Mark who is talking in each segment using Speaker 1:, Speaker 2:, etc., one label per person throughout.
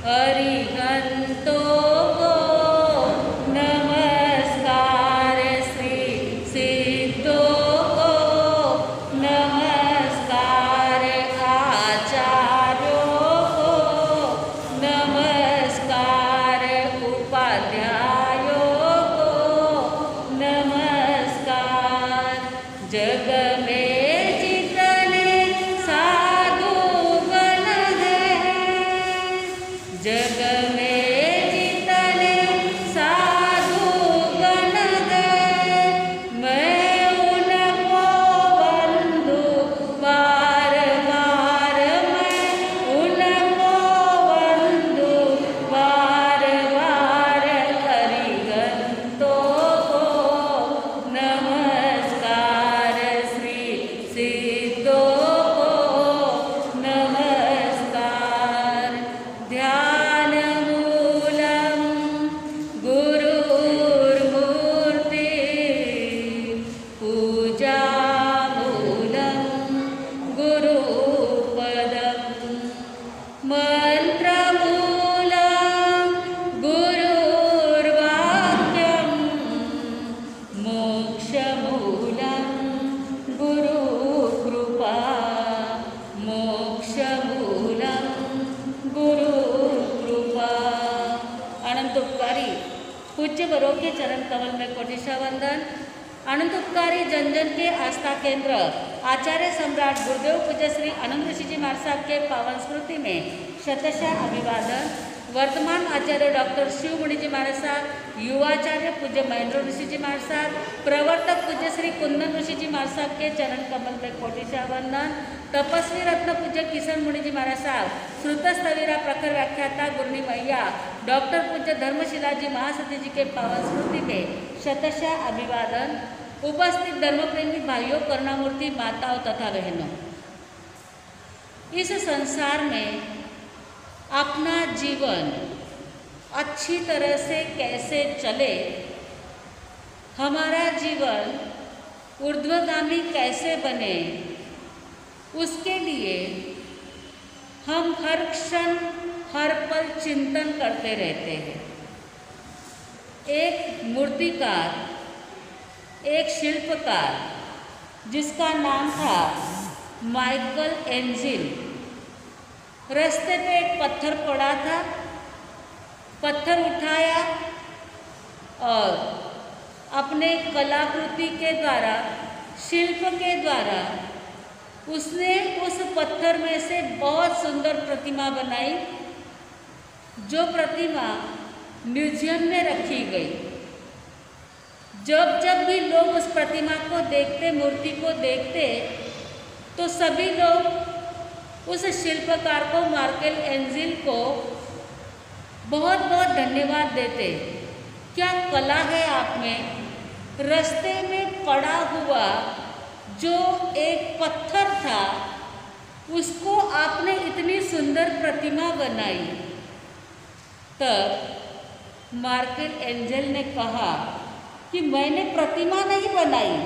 Speaker 1: अरिहंतो को नमस्कार, श्री सिद्धो को नमस्कार, आचार्यों को नमस्कार, उपाध्यायों को नमस्कार। जग में जितने साधु गण हैं, जग में जितने साधु गण हैं, मैं उनको वंदू बार बार, मैं उनको वंदू बार बार। अरिहंतों को नमस्कार, श्री सिद्धों को नमस्कार। ध्यान मूलम गुरुर्मूर्ति, पूजा मूलम गुरुपदम, मंत्र मूलम गुरुर्वाक्यम, मोक्ष मूलम गुरुकृपा, मोक्ष मूलम गुरुकृपा। अनंतोपकारी पूज्य बरों के चरण कमल में कोटिशा वंदन। अनंतोपकारी जन जन के आस्था केंद्र आचार्य सम्राट गुरुदेव पूज्य श्री आनंद ऋषि जी महाराज साहब के पावन स्मृति में शतशः अभिवादन। वर्तमान आचार्य डॉक्टर शिव मुनि जी महाराज साहब, युवाचार्य पूज्य महेंद्र ऋषि जी महाराज साहब, प्रवर्तक पूज्य श्री कुंदन ऋषि जी महाराज साहब के चरण कमल में कोटिशा वंदन। तपस्वी रत्न पूज्य किशन मुनि जी महाराज साहब, श्रुत स्थविरा प्रखर व्याख्याता गुरनी मैया डॉक्टर पूज्य धर्मशिला जी महासती जी के पावन स्मृति में शतशः अभिवादन। उपस्थित धर्मप्रेमी भाइयों, करुणामूर्ति माताओं तथा बहनों, इस संसार में अपना जीवन अच्छी तरह से कैसे चले, हमारा जीवन ऊर्ध्वगामी कैसे बने, उसके लिए हम हर क्षण हर पल चिंतन करते रहते हैं। एक मूर्तिकार, एक शिल्पकार जिसका नाम था माइकल एंजिल, रास्ते पे एक पत्थर पड़ा था, पत्थर उठाया और अपने कलाकृति के द्वारा, शिल्प के द्वारा उसने उस पत्थर में से बहुत सुंदर प्रतिमा बनाई, जो प्रतिमा म्यूजियम में रखी गई। जब जब भी लोग उस प्रतिमा को देखते, मूर्ति को देखते, तो सभी लोग उस शिल्पकार को, माइकल एंजिल को बहुत बहुत धन्यवाद देते। क्या कला है आप में। रास्ते में पड़ा हुआ जो एक पत्थर था, उसको आपने इतनी सुंदर प्रतिमा बनाई। तब माइकल एंजिल ने कहा कि मैंने प्रतिमा नहीं बनाई।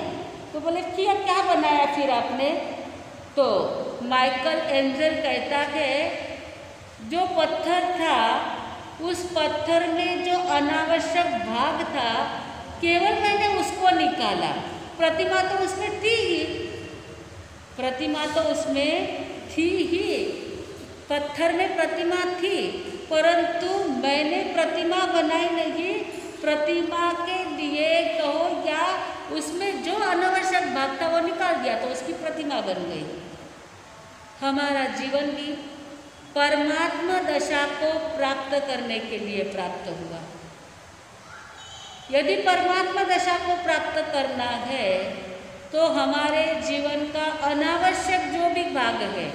Speaker 1: तो बोले क्या बनाया फिर आपने। तो माइकल एंजिल कहता है, जो पत्थर था, उस पत्थर में जो अनावश्यक भाग था, केवल मैंने उसको निकाला। प्रतिमा तो उसमें थी ही, प्रतिमा तो उसमें थी ही, पत्थर में प्रतिमा थी, परंतु मैंने प्रतिमा बनाई नहीं। प्रतिमा के लिए कहो या उसमें जो अनावश्यक भाग था वो निकाल दिया, तो उसकी प्रतिमा बन गई। हमारा जीवन भी परमात्मा दशा को प्राप्त करने के लिए प्राप्त हुआ। यदि परमात्मा दशा को प्राप्त करना है तो हमारे जीवन का अनावश्यक जो भी भाग है,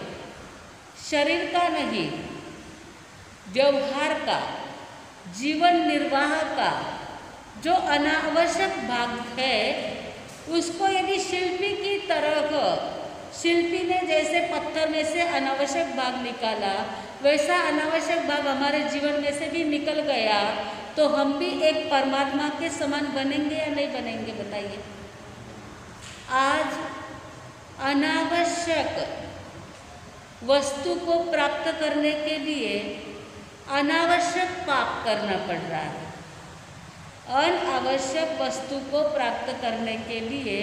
Speaker 1: शरीर का नहीं, व्यवहार का, जीवन निर्वाह का जो अनावश्यक भाग है, उसको यदि शिल्पी की तरह, शिल्पी ने जैसे पत्थर में से अनावश्यक भाग निकाला, वैसा अनावश्यक भाग हमारे जीवन में से भी निकल गया, तो हम भी एक परमात्मा के समान बनेंगे या नहीं बनेंगे, बताइए। आज अनावश्यक वस्तु को प्राप्त करने के लिए अनावश्यक पाप करना पड़ रहा है। अनावश्यक वस्तु को प्राप्त करने के लिए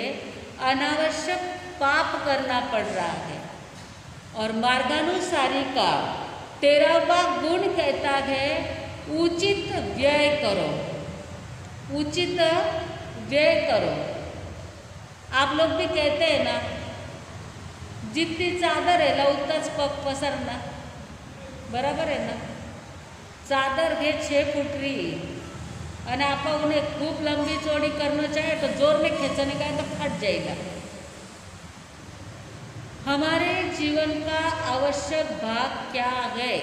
Speaker 1: अनावश्यक पाप करना पड़ रहा है। और मार्गानुसारी का 13वां गुण कहता है उचित व्यय करो, उचित व्यय करो। आप लोग भी कहते हैं ना, जितनी चादर है ला उतनाच पग पसरना, बराबर है ना। चादर है 6 फुटरी और आप उन्हें खूब लंबी चौड़ी करना चाहे तो जोर में खींचने का है तो फट जाएगा। हमारे जीवन का आवश्यक भाग क्या है?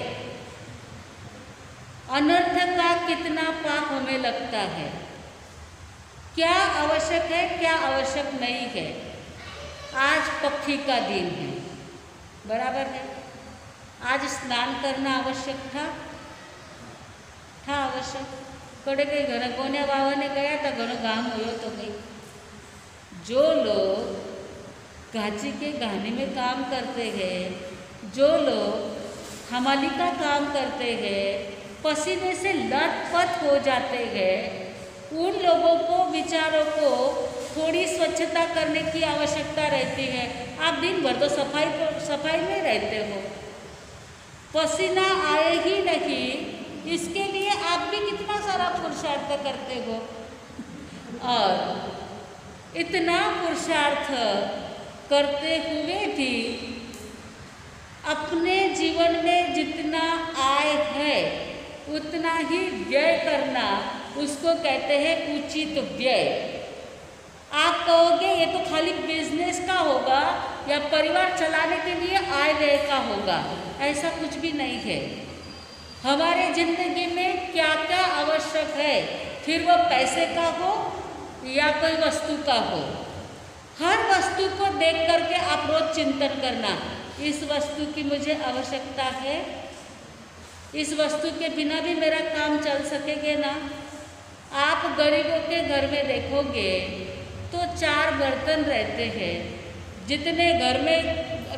Speaker 1: अनर्थ का कितना पाप हमें लगता है? क्या आवश्यक है, क्या आवश्यक नहीं है? आज पक्षी का दिन है, बराबर है। आज स्नान करना आवश्यक था आवश्यक। कड़े कई घर कोने वावने गया था, घणो गाम हो तो गई। जो लोग गाची के गाने में काम करते हैं, जो लोग हमाली का काम करते हैं, पसीने से लथपथ हो जाते हैं, उन लोगों को विचारों को थोड़ी स्वच्छता करने की आवश्यकता रहती है। आप दिन भर तो सफाई में रहते हो, पसीना आए ही नहीं, इसके लिए आप भी कितना सारा पुरुषार्थ करते हो। और इतना पुरुषार्थ करते हुए भी अपने जीवन में जितना आय है उतना ही व्यय करना, उसको कहते हैं उचित व्यय। आप कहोगे ये तो खाली बिजनेस का होगा या परिवार चलाने के लिए आय व्यय का होगा, ऐसा कुछ भी नहीं है। हमारे जिंदगी में क्या क्या आवश्यक है, फिर वो पैसे का हो या कोई वस्तु का हो, हर वस्तु को देख करके आप रोज चिंतन करना, इस वस्तु की मुझे आवश्यकता है, इस वस्तु के बिना भी मेरा काम चल सकेगा ना। आप गरीबों के घर में देखोगे तो 4 बर्तन रहते हैं। जितने घर में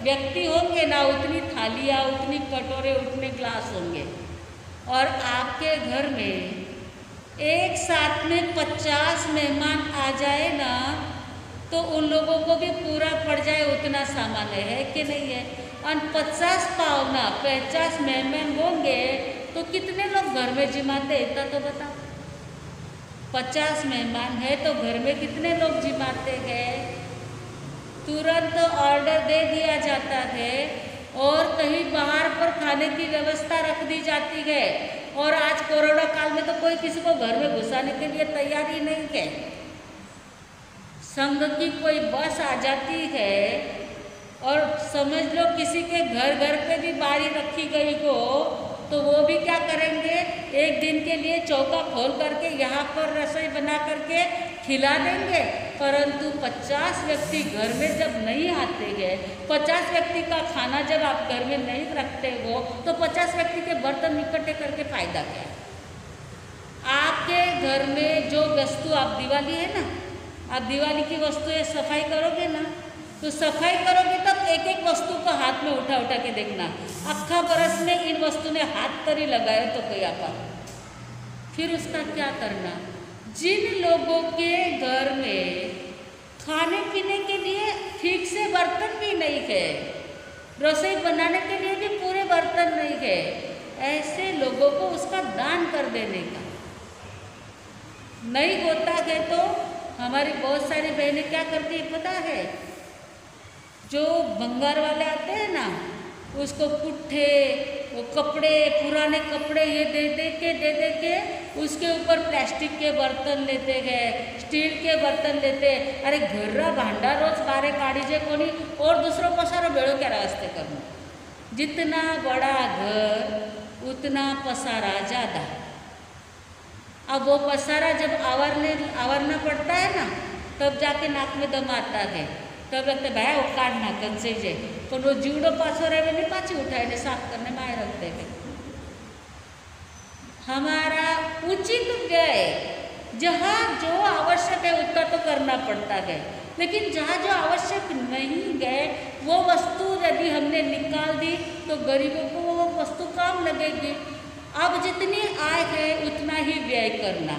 Speaker 1: व्यक्ति होंगे ना, उतनी थालियाँ, उतनी कटोरे, उतने ग्लास होंगे। और आपके घर में एक साथ में 50 मेहमान आ जाए ना, तो उन लोगों को भी पूरा पड़ जाए उतना सामान है कि नहीं है। और 50 पावना 50 मेहमान होंगे तो कितने लोग घर में जिमाते, इतना तो बताओ। 50 मेहमान है तो घर में कितने लोग जिमाते हैं? तुरंत ऑर्डर दे दिया जाता है और कहीं बाहर पर खाने की व्यवस्था रख दी जाती है। और आज कोरोना काल में तो कोई किसी को घर में घुसाने के लिए तैयार ही नहीं है। संघ की कोई बस आ जाती है और समझ लो किसी के घर घर पे भी बारी रखी गई हो, तो वो भी क्या करेंगे, एक दिन के लिए चौका खोल करके यहाँ पर रसोई बना करके खिला देंगे। परंतु 50 व्यक्ति घर में जब नहीं आते हैं, 50 व्यक्ति का खाना जब आप घर में नहीं रखते हो, तो 50 व्यक्ति के बर्तन इकट्ठे करके फायदा क्या? आपके घर में जो वस्तु, आप दिवाली है ना, आप दिवाली की वस्तुएं सफाई करोगे ना, तो सफाई करोगे तब एक एक वस्तु को हाथ में उठा उठा के देखना, अक्खा बरस में इन वस्तु ने हाथ तरी लगाए तो कोई आपा, फिर उसका क्या करना। जिन लोगों के घर में खाने पीने के लिए ठीक से बर्तन भी नहीं है, रसोई बनाने के लिए भी पूरे बर्तन नहीं है, ऐसे लोगों को उसका दान कर देने का। नहीं होता है तो हमारी बहुत सारी बहनें क्या करती है पता है, जो भंगार वाले आते हैं ना, उसको पुट्ठे, वो कपड़े, पुराने कपड़े ये दे दे के उसके ऊपर प्लास्टिक के बर्तन लेते हैं, स्टील के बर्तन लेते। अरे घर्रा भांडा रोज बारे काढ़ीजे कोनी और दूसरों पसारो बेड़ो क्या रास्ते करना। जितना बड़ा घर उतना पसारा ज़्यादा। अब वो पसारा जब आवारना पड़ता है ना, तब जाके नाक में दम आता है, तब लगता है भाई वो काट नाकन से जे, तो वो जीवड़ो पाछो रहे नहीं, पाछी उठाए ने साफ करने में आए रखते हैं। हमारा उचित व्यय, जहाँ जो आवश्यक है उतना तो करना पड़ता है, लेकिन जहाँ जो आवश्यक नहीं है वो वस्तु यदि हमने निकाल दी तो गरीबों को वो वस्तु काम लगेगी। अब जितनी आय है उतना ही व्यय करना।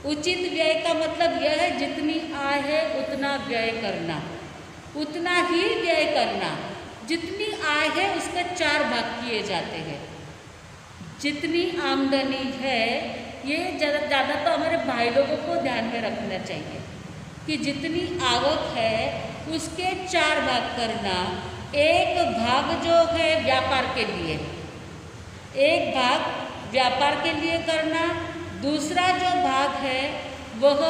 Speaker 1: उचित व्यय का मतलब यह है जितनी आय है उतना व्यय करना, उतना ही व्यय करना। जितनी आय है उसके 4 भाग किए जाते हैं। जितनी आमदनी है, ये ज़्यादा तो हमारे भाई लोगों को ध्यान में रखना चाहिए कि जितनी आवक है उसके 4 भाग करना। एक भाग जो है व्यापार के लिए, एक भाग व्यापार के लिए करना, दूसरा जो भाग है वह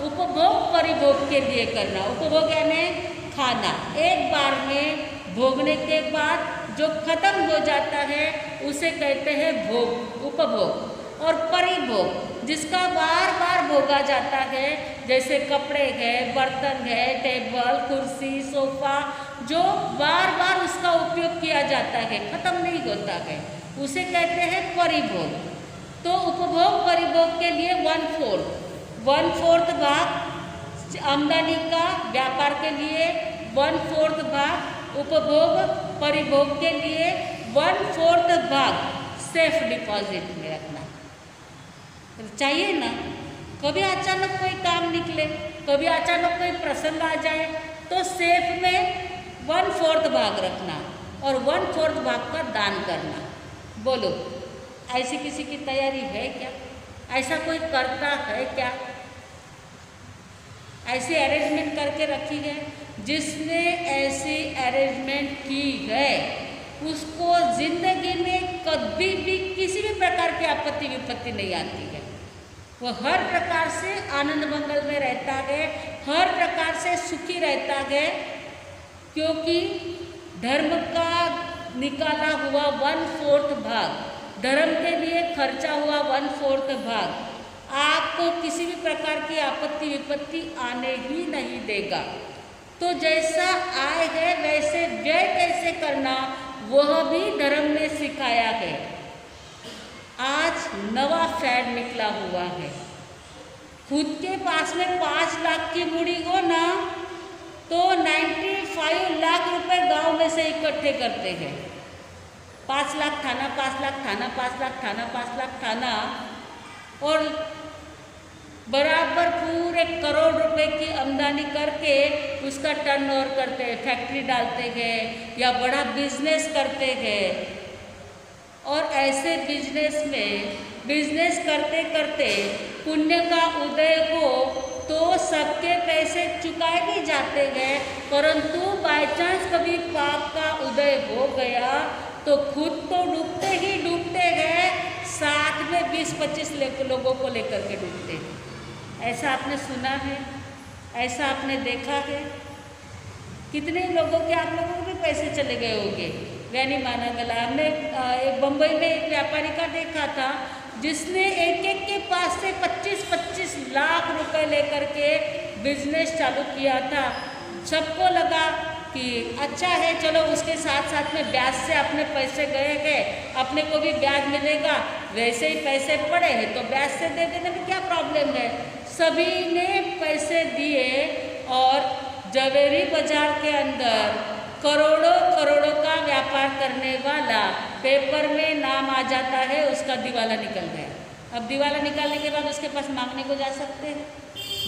Speaker 1: उपभोग परिभोग के लिए करना। उपभोग यानी खाना, एक बार में भोगने के बाद जो खत्म हो जाता है उसे कहते हैं भोग, उपभोग। और परिभोग जिसका बार बार भोगा जाता है, जैसे कपड़े है, बर्तन है, टेबल कुर्सी सोफा, जो बार बार उसका उपयोग किया जाता है, खत्म नहीं होता है, उसे कहते हैं परिभोग। तो उपभोग परिभोग के लिए 1/4 भाग आमदनी का व्यापार के लिए, 1/4 भाग उपभोग परिभोग के लिए, 1/4 भाग सेफ डिपॉजिट में रखना चाहिए ना। कभी अचानक कोई काम निकले, कभी अचानक कोई प्रसंग आ जाए तो सेफ में 1/4 भाग रखना और 1/4 भाग का दान करना। बोलो, ऐसी किसी की तैयारी है क्या? ऐसा कोई करता है क्या? ऐसी अरेंजमेंट करके रखी है? जिसने ऐसी अरेंजमेंट की है उसको जिंदगी में कभी भी किसी भी प्रकार की आपत्ति विपत्ति नहीं आती है। वो हर प्रकार से आनंद मंगल में रहता है, हर प्रकार से सुखी रहता है, क्योंकि धर्म का निकाला हुआ 1/4 भाग, धर्म के लिए खर्चा हुआ 1/4 भाग आपको किसी भी प्रकार की आपत्ति विपत्ति आने ही नहीं देगा। तो जैसा आय है वैसे व्यय कैसे करना वह भी धर्म में सिखाया है। आज नवा फैड निकला हुआ है, खुद के पास में 5 लाख की मूड़ी हो ना तो 95 लाख रुपए गांव में से इकट्ठे करते हैं। 5 लाख थाना, 5 लाख थाना, 5 लाख थाना, 5 लाख थाना, और बराबर पूरे 1 करोड़ रुपए की आमदनी करके उसका टर्नओवर करते हैं, फैक्ट्री डालते हैं या बड़ा बिजनेस करते हैं। और ऐसे बिजनेस करते करते पुण्य का उदय हो तो सबके पैसे चुकाए भी जाते हैं, परंतु बाय चांस कभी पाप का उदय हो गया तो खुद तो डूबते ही डूबते हैं, साथ में 20-25 लोगों को लेकर के डूबते हैं। ऐसा आपने सुना है, ऐसा आपने देखा है? कितने लोगों के, आप लोगों के भी पैसे चले गए होंगे, वह नहीं माना गला। हमने एक बम्बई में एक व्यापारी का देखा था जिसने एक के पास से 25-25 लाख रुपए लेकर के बिजनेस चालू किया था। सबको लगा कि अच्छा है, चलो उसके साथ साथ में ब्याज से अपने पैसे गए हैं, अपने को भी ब्याज मिलेगा, वैसे ही पैसे पड़े हैं तो ब्याज से दे देने में क्या प्रॉब्लम है। सभी ने पैसे दिए और जवेरी बाजार के अंदर करोड़ों करोड़ों का व्यापार करने वाला पेपर में नाम आ जाता है, उसका दिवाला निकल गया। अब दिवाला निकालने के बाद उसके पास मांगने को जा सकते हैं?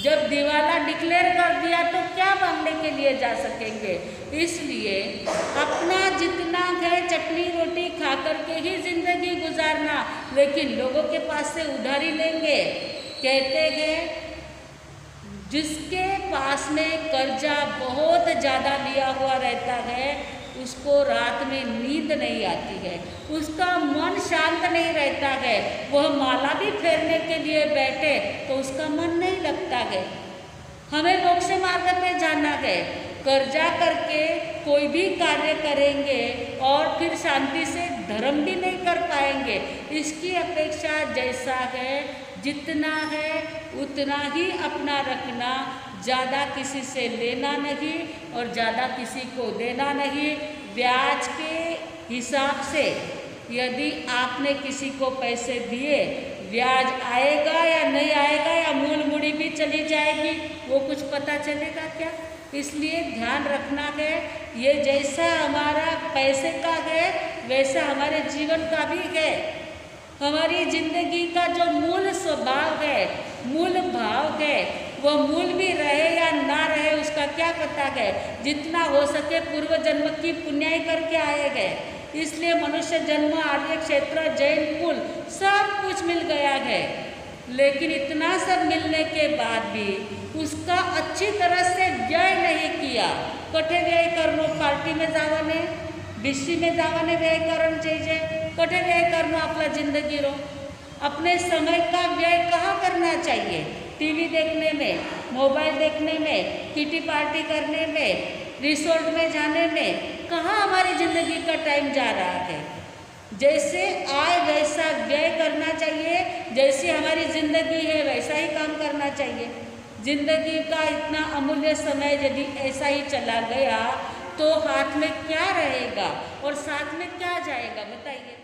Speaker 1: जब दिवाला डिक्लेयर कर दिया तो क्या मांगने के लिए जा सकेंगे? इसलिए अपना जितना है चटनी रोटी खा करके ही जिंदगी गुजारना, लेकिन लोगों के पास से उधारी लेंगे। कहते हैं जिसके पास में कर्जा बहुत ज़्यादा लिया हुआ रहता है उसको रात में नींद नहीं आती है, उसका मन शांत नहीं रहता है, वह माला भी फेरने के लिए बैठे तो उसका मन नहीं लगता है। हमें मोक्ष मार्ग पे जाना है, कर्जा करके कोई भी कार्य करेंगे और फिर शांति से धर्म भी नहीं कर पाएंगे। इसकी अपेक्षा जैसा है, जितना है उतना ही अपना रखना, ज़्यादा किसी से लेना नहीं और ज़्यादा किसी को देना नहीं। ब्याज के हिसाब से यदि आपने किसी को पैसे दिए, ब्याज आएगा या नहीं आएगा या मूल मूड़ी भी चली जाएगी, वो कुछ पता चलेगा क्या? इसलिए ध्यान रखना है, ये जैसा हमारा पैसे का है वैसा हमारे जीवन का भी है। हमारी जिंदगी का जो मूल स्वभाव है, मूल भाव है, वो मूल भी रहे या ना रहे उसका क्या पता है। जितना हो सके पूर्व जन्म की पुण्याई करके आए गए, इसलिए मनुष्य जन्म, आर्य क्षेत्र, जैन कुल सब कुछ मिल गया है। लेकिन इतना सब मिलने के बाद भी उसका अच्छी तरह से व्यय नहीं किया। कठे व्यय करनो, पार्टी में जावाने, डिशी में जावाने व्यय करण चाहिए, कठे व्यय करनो आपला जिंदगी रो। अपने समय का व्यय कहाँ करना चाहिए? टीवी देखने में, मोबाइल देखने में, किटी पार्टी करने में, रिसोर्ट में जाने में, कहाँ हमारी ज़िंदगी का टाइम जा रहा है? जैसे आए वैसा व्यय करना चाहिए, जैसी हमारी ज़िंदगी है वैसा ही काम करना चाहिए। ज़िंदगी का इतना अमूल्य समय यदि ऐसा ही चला गया तो हाथ में क्या रहेगा और साथ में क्या जाएगा, बताइए।